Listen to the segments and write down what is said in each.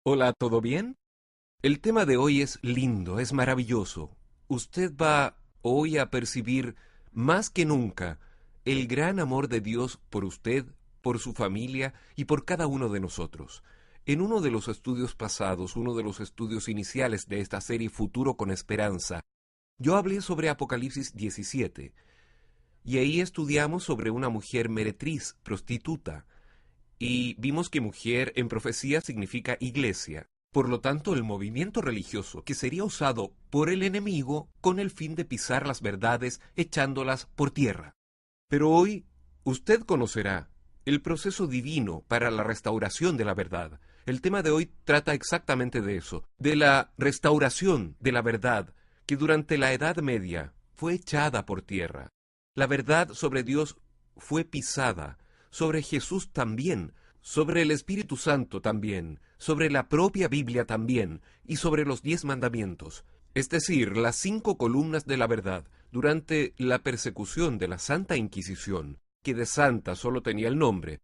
Hola, ¿todo bien? El tema de hoy es lindo, es maravilloso. Usted va hoy a percibir más que nunca el gran amor de Dios por usted, por su familia y por cada uno de nosotros. En uno de los estudios pasados, uno de los estudios iniciales de esta serie Futuro con Esperanza, yo hablé sobre Apocalipsis 17, y ahí estudiamos sobre una mujer meretriz, prostituta, y vimos que mujer en profecía significa iglesia. Por lo tanto, el movimiento religioso que sería usado por el enemigo con el fin de pisar las verdades echándolas por tierra. Pero hoy usted conocerá el proceso divino para la restauración de la verdad. El tema de hoy trata exactamente de eso, de la restauración de la verdad que durante la Edad Media fue echada por tierra. La verdad sobre Dios fue pisada, sobre Jesús también, sobre el Espíritu Santo también, sobre la propia Biblia también, y sobre los 10 mandamientos, es decir, las 5 columnas de la verdad, durante la persecución de la Santa Inquisición, que de santa solo tenía el nombre,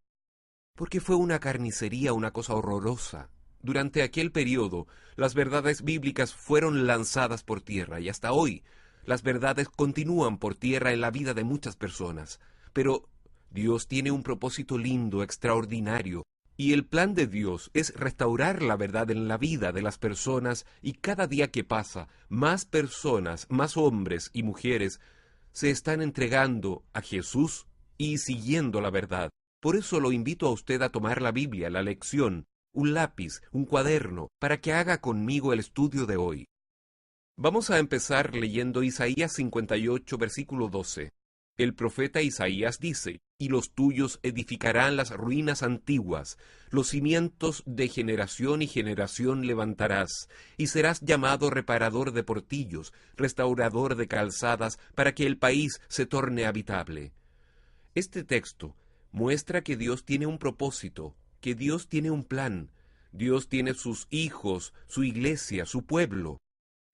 porque fue una carnicería, una cosa horrorosa. Durante aquel periodo, las verdades bíblicas fueron lanzadas por tierra, y hasta hoy, las verdades continúan por tierra en la vida de muchas personas. Pero Dios tiene un propósito lindo, extraordinario, y el plan de Dios es restaurar la verdad en la vida de las personas, y cada día que pasa, más personas, más hombres y mujeres, se están entregando a Jesús y siguiendo la verdad. Por eso lo invito a usted a tomar la Biblia, la lección, un lápiz, un cuaderno, para que haga conmigo el estudio de hoy. Vamos a empezar leyendo Isaías 58, versículo 12. El profeta Isaías dice, y los tuyos edificarán las ruinas antiguas, los cimientos de generación y generación levantarás, y serás llamado reparador de portillos, restaurador de calzadas, para que el país se torne habitable. Este texto muestra que Dios tiene un propósito, que Dios tiene un plan, Dios tiene sus hijos, su iglesia, su pueblo,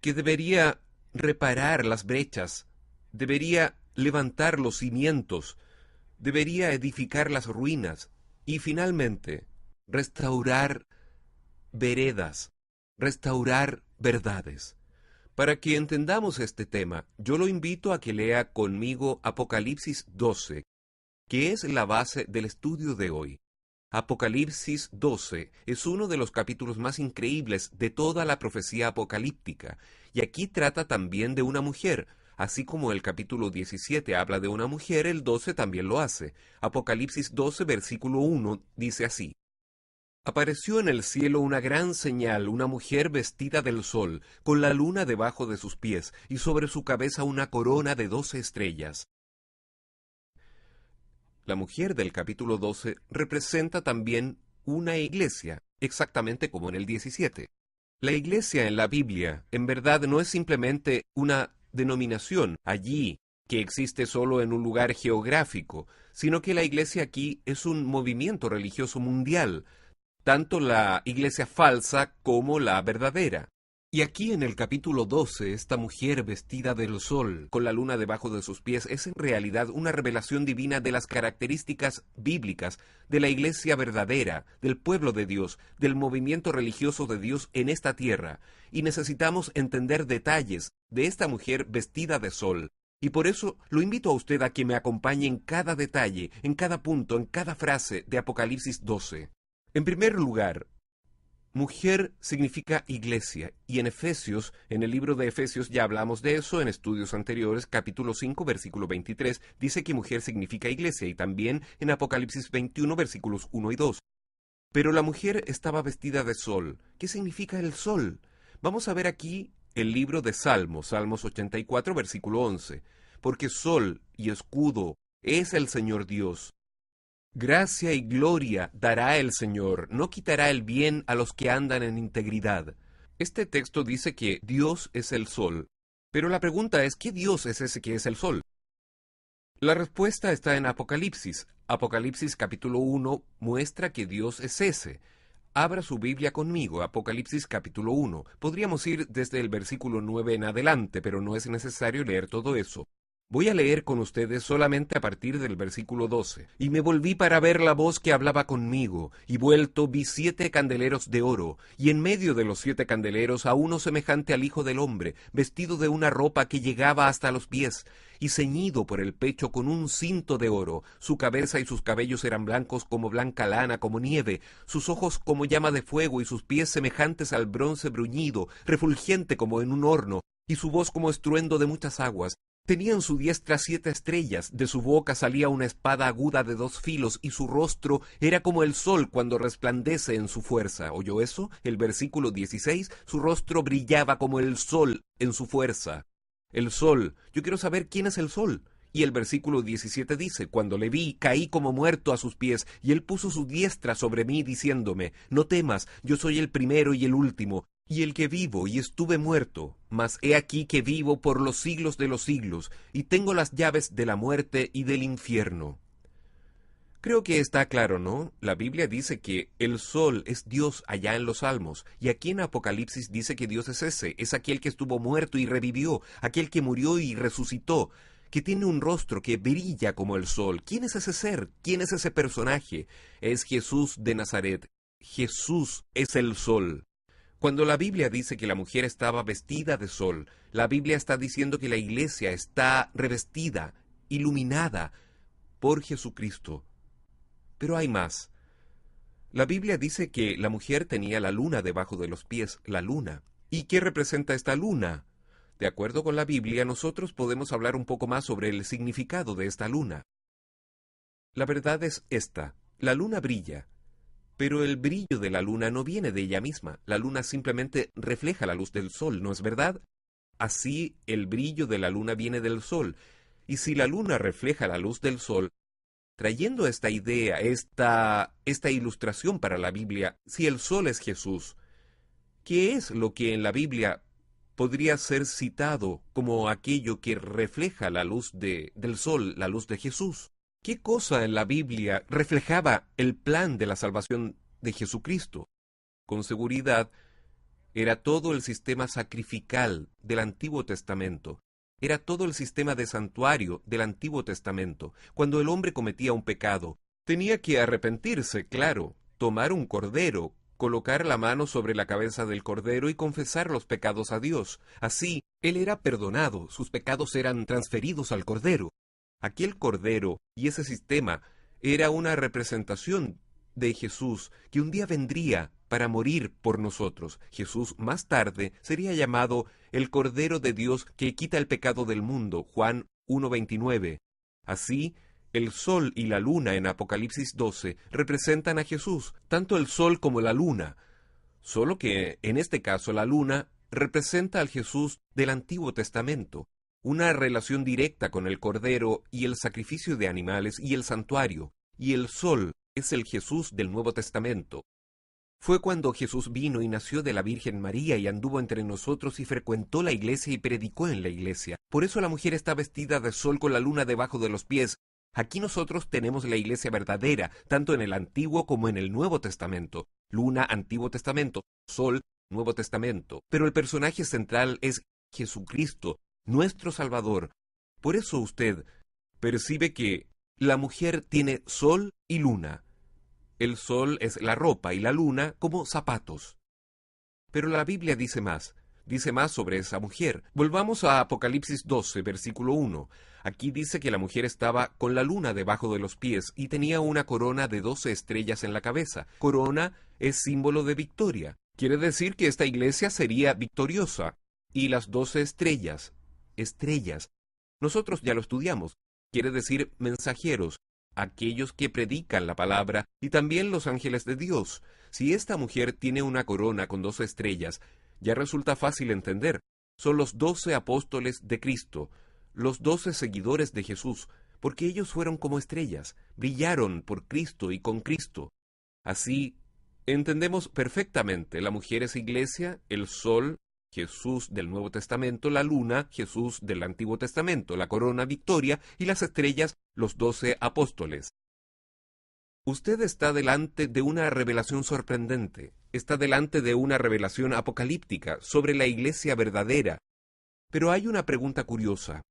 que debería reparar las brechas, debería levantar los cimientos, debería edificar las ruinas y finalmente restaurar veredas, restaurar verdades. Para que entendamos este tema, yo lo invito a que lea conmigo Apocalipsis 12, que es la base del estudio de hoy. Apocalipsis 12 es uno de los capítulos más increíbles de toda la profecía apocalíptica, y aquí trata también de una mujer. Así como el capítulo 17 habla de una mujer, el 12 también lo hace. Apocalipsis 12, versículo 1 dice así: Apareció en el cielo una gran señal, una mujer vestida del sol, con la luna debajo de sus pies, y sobre su cabeza una corona de 12 estrellas. La mujer del capítulo 12 representa también una iglesia, exactamente como en el 17. La iglesia en la Biblia, en verdad, no es simplemente una denominación allí que existe solo en un lugar geográfico, sino que la iglesia aquí es un movimiento religioso mundial, tanto la iglesia falsa como la verdadera. Y aquí en el capítulo 12, esta mujer vestida del sol, con la luna debajo de sus pies, es en realidad una revelación divina de las características bíblicas de la iglesia verdadera, del pueblo de Dios, del movimiento religioso de Dios en esta tierra. Y necesitamos entender detalles de esta mujer vestida de sol. Y por eso lo invito a usted a que me acompañe en cada detalle, en cada punto, en cada frase de Apocalipsis 12. En primer lugar, mujer significa iglesia, y en Efesios, en el libro de Efesios ya hablamos de eso en estudios anteriores, capítulo 5, versículo 23, dice que mujer significa iglesia, y también en Apocalipsis 21, versículos 1 y 2. Pero la mujer estaba vestida de sol. ¿Qué significa el sol? Vamos a ver aquí el libro de Salmos, Salmos 84, versículo 11. Porque sol y escudo es el Señor Dios. Gracia y gloria dará el Señor, no quitará el bien a los que andan en integridad. Este texto dice que Dios es el sol, pero la pregunta es, ¿qué Dios es ese que es el sol? La respuesta está en Apocalipsis. Apocalipsis capítulo 1 muestra que Dios es ese. Abra su Biblia conmigo, Apocalipsis capítulo 1. Podríamos ir desde el versículo 9 en adelante, pero no es necesario leer todo eso. Voy a leer con ustedes solamente a partir del versículo 12. Y me volví para ver la voz que hablaba conmigo, y vuelto vi 7 candeleros de oro, y en medio de los 7 candeleros a uno semejante al Hijo del Hombre, vestido de una ropa que llegaba hasta los pies, y ceñido por el pecho con un cinto de oro. Su cabeza y sus cabellos eran blancos como blanca lana, como nieve, sus ojos como llama de fuego, y sus pies semejantes al bronce bruñido, refulgente como en un horno, y su voz como estruendo de muchas aguas. Tenía en su diestra 7 estrellas, de su boca salía una espada aguda de 2 filos, y su rostro era como el sol cuando resplandece en su fuerza. ¿Oyó eso? El versículo 16, su rostro brillaba como el sol en su fuerza. El sol, yo quiero saber quién es el sol. Y el versículo 17 dice, cuando le vi, caí como muerto a sus pies, y él puso su diestra sobre mí, diciéndome, no temas, yo soy el primero y el último, y el que vivo, y estuve muerto, mas he aquí que vivo por los siglos de los siglos, y tengo las llaves de la muerte y del infierno. Creo que está claro, ¿no? La Biblia dice que el sol es Dios allá en los Salmos, y aquí en Apocalipsis dice que Dios es ese, es aquel que estuvo muerto y revivió, aquel que murió y resucitó, que tiene un rostro que brilla como el sol. ¿Quién es ese ser? ¿Quién es ese personaje? Es Jesús de Nazaret. Jesús es el sol. Cuando la Biblia dice que la mujer estaba vestida de sol, la Biblia está diciendo que la iglesia está revestida, iluminada por Jesucristo. Pero hay más. La Biblia dice que la mujer tenía la luna debajo de los pies, la luna. ¿Y qué representa esta luna? De acuerdo con la Biblia, nosotros podemos hablar un poco más sobre el significado de esta luna. La verdad es esta: la luna brilla, pero el brillo de la luna no viene de ella misma. La luna simplemente refleja la luz del sol, ¿no es verdad? Así, el brillo de la luna viene del sol. Y si la luna refleja la luz del sol, trayendo esta idea, esta ilustración para la Biblia, si el sol es Jesús, ¿qué es lo que en la Biblia podría ser citado como aquello que refleja la luz del sol, la luz de Jesús? ¿Qué cosa en la Biblia reflejaba el plan de la salvación de Jesucristo? Con seguridad, era todo el sistema sacrificial del Antiguo Testamento. Era todo el sistema de santuario del Antiguo Testamento. Cuando el hombre cometía un pecado, tenía que arrepentirse, claro, tomar un cordero, colocar la mano sobre la cabeza del cordero y confesar los pecados a Dios. Así, él era perdonado, sus pecados eran transferidos al cordero. Aquel cordero y ese sistema era una representación de Jesús, que un día vendría para morir por nosotros. Jesús más tarde sería llamado el Cordero de Dios que quita el pecado del mundo, Juan 1:29. Así, el sol y la luna en Apocalipsis 12 representan a Jesús, tanto el sol como la luna, solo que en este caso la luna representa al Jesús del Antiguo Testamento, una relación directa con el Cordero y el sacrificio de animales y el santuario, y el sol es el Jesús del Nuevo Testamento. Fue cuando Jesús vino y nació de la Virgen María y anduvo entre nosotros y frecuentó la iglesia y predicó en la iglesia. Por eso la mujer está vestida de sol con la luna debajo de los pies. Aquí nosotros tenemos la iglesia verdadera, tanto en el Antiguo como en el Nuevo Testamento. Luna, Antiguo Testamento; sol, Nuevo Testamento. Pero el personaje central es Jesucristo, nuestro Salvador. Por eso usted percibe que la mujer tiene sol y luna. El sol es la ropa y la luna como zapatos. Pero la Biblia dice más sobre esa mujer. Volvamos a Apocalipsis 12, versículo 1. Aquí dice que la mujer estaba con la luna debajo de los pies y tenía una corona de 12 estrellas en la cabeza. Corona es símbolo de victoria. Quiere decir que esta iglesia sería victoriosa. Y las 12 estrellas, nosotros ya lo estudiamos. Quiere decir mensajeros, aquellos que predican la palabra, y también los ángeles de Dios. Si esta mujer tiene una corona con 12 estrellas, ya resulta fácil entender. Son los 12 apóstoles de Cristo, los 12 seguidores de Jesús, porque ellos fueron como estrellas, brillaron por Cristo y con Cristo. Así, entendemos perfectamente: la mujer es iglesia, el sol, Jesús del Nuevo Testamento; la luna, Jesús del Antiguo Testamento; la corona, victoria; y las estrellas, los 12 apóstoles. Usted está delante de una revelación sorprendente, está delante de una revelación apocalíptica sobre la iglesia verdadera. Pero hay una pregunta curiosa.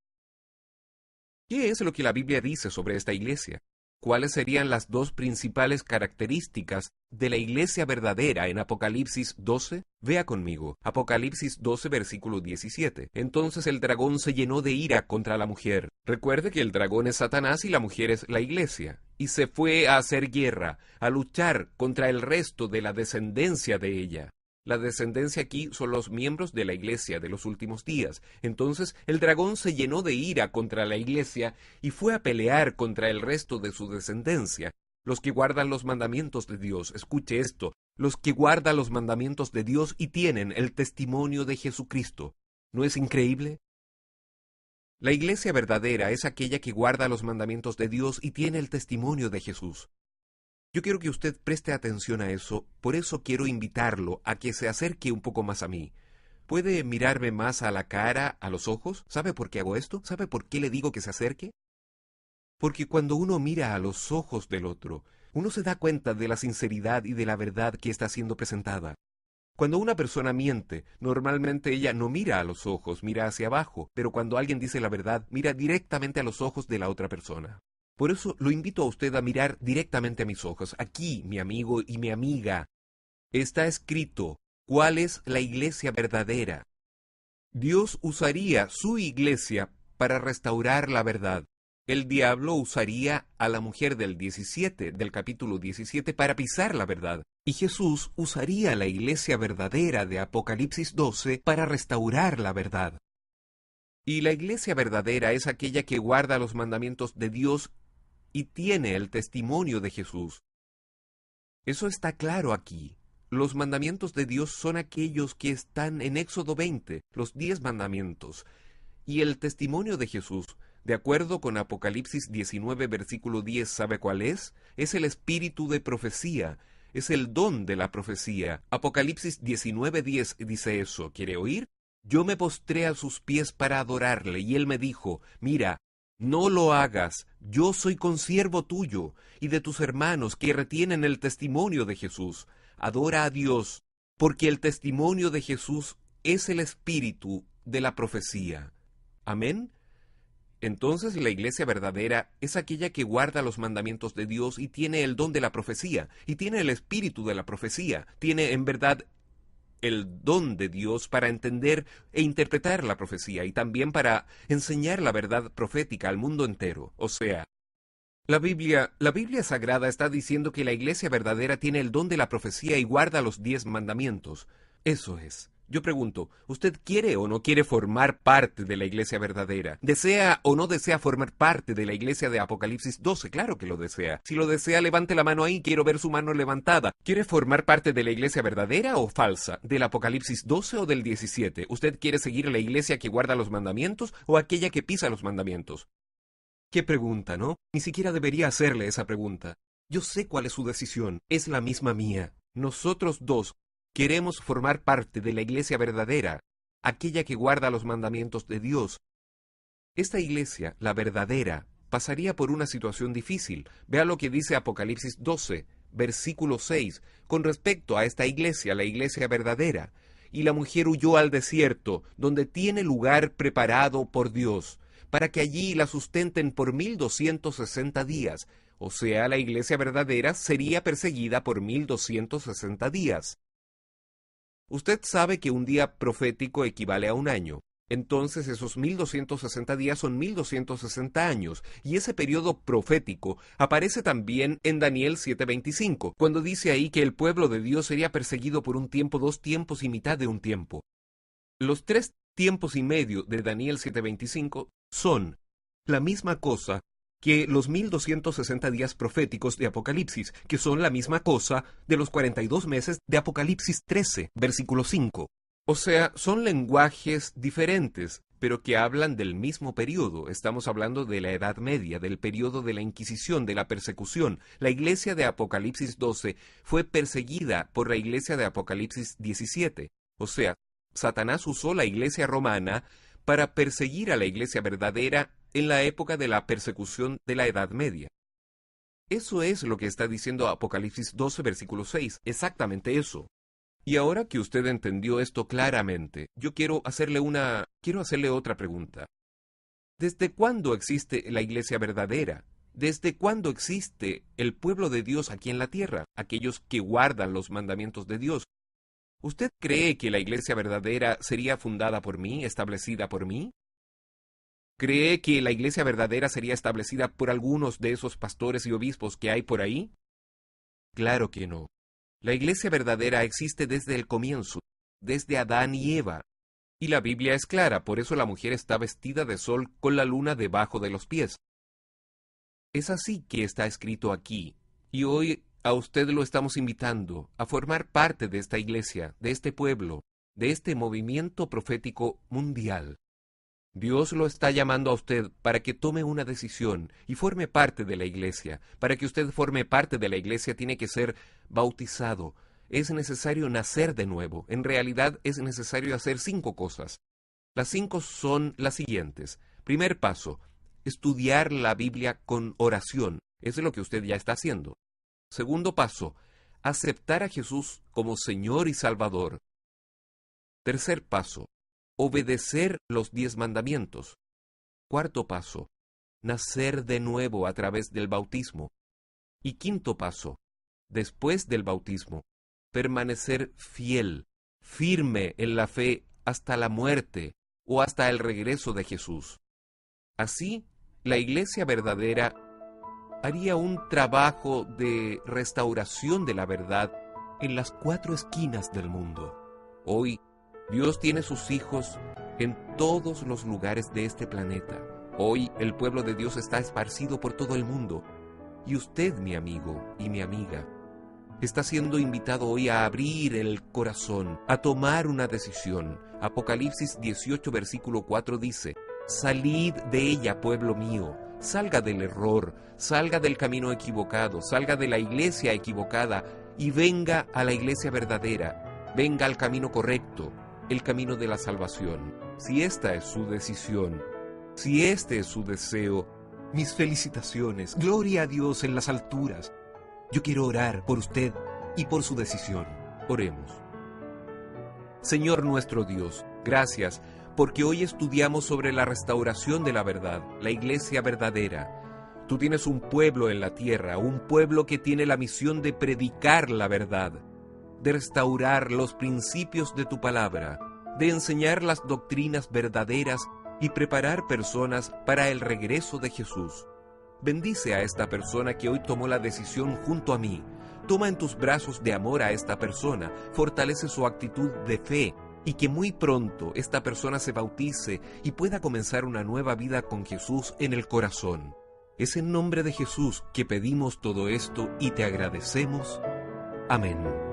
¿Qué es lo que la Biblia dice sobre esta iglesia? ¿Cuáles serían las dos principales características de la iglesia verdadera en Apocalipsis 12? Vea conmigo, Apocalipsis 12, versículo 17. Entonces el dragón se llenó de ira contra la mujer. Recuerde que el dragón es Satanás y la mujer es la iglesia. Y se fue a hacer guerra, a luchar contra el resto de la descendencia de ella. La descendencia aquí son los miembros de la iglesia de los últimos días. Entonces el dragón se llenó de ira contra la iglesia y fue a pelear contra el resto de su descendencia, los que guardan los mandamientos de Dios. Escuche esto, los que guardan los mandamientos de Dios y tienen el testimonio de Jesucristo. ¿No es increíble? La iglesia verdadera es aquella que guarda los mandamientos de Dios y tiene el testimonio de Jesús. Yo quiero que usted preste atención a eso, por eso quiero invitarlo a que se acerque un poco más a mí. ¿Puede mirarme más a la cara, a los ojos? ¿Sabe por qué hago esto? ¿Sabe por qué le digo que se acerque? Porque cuando uno mira a los ojos del otro, uno se da cuenta de la sinceridad y de la verdad que está siendo presentada. Cuando una persona miente, normalmente ella no mira a los ojos, mira hacia abajo, pero cuando alguien dice la verdad, mira directamente a los ojos de la otra persona. Por eso lo invito a usted a mirar directamente a mis ojos. Aquí, mi amigo y mi amiga, está escrito cuál es la iglesia verdadera. Dios usaría su iglesia para restaurar la verdad. El diablo usaría a la mujer del capítulo 17, para pisar la verdad. Y Jesús usaría la iglesia verdadera de Apocalipsis 12 para restaurar la verdad. Y la iglesia verdadera es aquella que guarda los mandamientos de Dios y tiene el testimonio de Jesús. Eso está claro aquí. Los mandamientos de Dios son aquellos que están en Éxodo 20, los 10 mandamientos. Y el testimonio de Jesús, de acuerdo con Apocalipsis 19, versículo 10, ¿sabe cuál es? Es el espíritu de profecía, es el don de la profecía. Apocalipsis 19, 10 dice eso. ¿Quiere oír? Yo me postré a sus pies para adorarle, y él me dijo, mira, no lo hagas, yo soy consiervo tuyo y de tus hermanos que retienen el testimonio de Jesús. Adora a Dios, porque el testimonio de Jesús es el espíritu de la profecía. ¿Amén? Entonces la iglesia verdadera es aquella que guarda los mandamientos de Dios y tiene el don de la profecía, y tiene el espíritu de la profecía, tiene en verdad el don de Dios para entender e interpretar la profecía y también para enseñar la verdad profética al mundo entero. O sea, la Biblia Sagrada está diciendo que la iglesia verdadera tiene el don de la profecía y guarda los 10 mandamientos. Eso es. Yo pregunto, ¿usted quiere o no quiere formar parte de la iglesia verdadera? ¿Desea o no desea formar parte de la iglesia de Apocalipsis 12? Claro que lo desea. Si lo desea, levante la mano ahí, quiero ver su mano levantada. ¿Quiere formar parte de la iglesia verdadera o falsa? ¿Del Apocalipsis 12 o del 17? ¿Usted quiere seguir la iglesia que guarda los mandamientos o aquella que pisa los mandamientos? Qué pregunta, ¿no? Ni siquiera debería hacerle esa pregunta. Yo sé cuál es su decisión. Es la misma mía. Nosotros dos queremos formar parte de la iglesia verdadera, aquella que guarda los mandamientos de Dios. Esta iglesia, la verdadera, pasaría por una situación difícil. Vea lo que dice Apocalipsis 12, versículo 6, con respecto a esta iglesia, la iglesia verdadera. Y la mujer huyó al desierto, donde tiene lugar preparado por Dios, para que allí la sustenten por 1260 días. O sea, la iglesia verdadera sería perseguida por 1260 días. Usted sabe que un día profético equivale a un año. Entonces esos 1260 días son 1260 años, y ese periodo profético aparece también en Daniel 7:25, cuando dice ahí que el pueblo de Dios sería perseguido por un tiempo, 2 tiempos y mitad de un tiempo. Los 3 tiempos y medio de Daniel 7:25 son la misma cosa que los 1260 días proféticos de Apocalipsis, que son la misma cosa de los 42 meses de Apocalipsis 13, versículo 5. O sea, son lenguajes diferentes, pero que hablan del mismo periodo. Estamos hablando de la Edad Media, del periodo de la Inquisición, de la persecución. La iglesia de Apocalipsis 12 fue perseguida por la iglesia de Apocalipsis 17. O sea, Satanás usó la iglesia romana para perseguir a la iglesia verdadera en la época de la persecución de la Edad Media. Eso es lo que está diciendo Apocalipsis 12, versículo 6, exactamente eso. Y ahora que usted entendió esto claramente, yo quiero hacerle otra pregunta. ¿Desde cuándo existe la iglesia verdadera? ¿Desde cuándo existe el pueblo de Dios aquí en la tierra, aquellos que guardan los mandamientos de Dios? ¿Usted cree que la iglesia verdadera sería fundada por mí, establecida por mí? ¿Cree que la iglesia verdadera sería establecida por algunos de esos pastores y obispos que hay por ahí? Claro que no. La iglesia verdadera existe desde el comienzo, desde Adán y Eva. Y la Biblia es clara, por eso la mujer está vestida de sol con la luna debajo de los pies. Es así que está escrito aquí, y hoy a usted lo estamos invitando a formar parte de esta iglesia, de este pueblo, de este movimiento profético mundial. Dios lo está llamando a usted para que tome una decisión y forme parte de la iglesia. Para que usted forme parte de la iglesia tiene que ser bautizado. Es necesario nacer de nuevo. En realidad es necesario hacer 5 cosas. Las 5 son las siguientes. Primer paso, estudiar la Biblia con oración. Eso es lo que usted ya está haciendo. Segundo paso, aceptar a Jesús como Señor y Salvador. Tercer paso, obedecer los 10 mandamientos. Cuarto paso, nacer de nuevo a través del bautismo. Y quinto paso, después del bautismo, permanecer fiel, firme en la fe hasta la muerte o hasta el regreso de Jesús. Así, la iglesia verdadera haría un trabajo de restauración de la verdad en las 4 esquinas del mundo. Hoy, Dios tiene sus hijos en todos los lugares de este planeta. Hoy el pueblo de Dios está esparcido por todo el mundo. Y usted, mi amigo y mi amiga, está siendo invitado hoy a abrir el corazón, a tomar una decisión. Apocalipsis 18, versículo 4 dice, «Salid de ella, pueblo mío, salga del error, salga del camino equivocado, salga de la iglesia equivocada y venga a la iglesia verdadera, venga al camino correcto, el camino de la salvación». Si esta es su decisión, si este es su deseo, mis felicitaciones, gloria a Dios en las alturas. Yo quiero orar por usted y por su decisión. Oremos. Señor nuestro Dios, gracias porque hoy estudiamos sobre la restauración de la verdad, la iglesia verdadera. Tú tienes un pueblo en la tierra, un pueblo que tiene la misión de predicar la verdad, de restaurar los principios de tu palabra, de enseñar las doctrinas verdaderas y preparar personas para el regreso de Jesús. Bendice a esta persona que hoy tomó la decisión junto a mí. Toma en tus brazos de amor a esta persona, fortalece su actitud de fe y que muy pronto esta persona se bautice y pueda comenzar una nueva vida con Jesús en el corazón. Es en nombre de Jesús que pedimos todo esto y te agradecemos. Amén.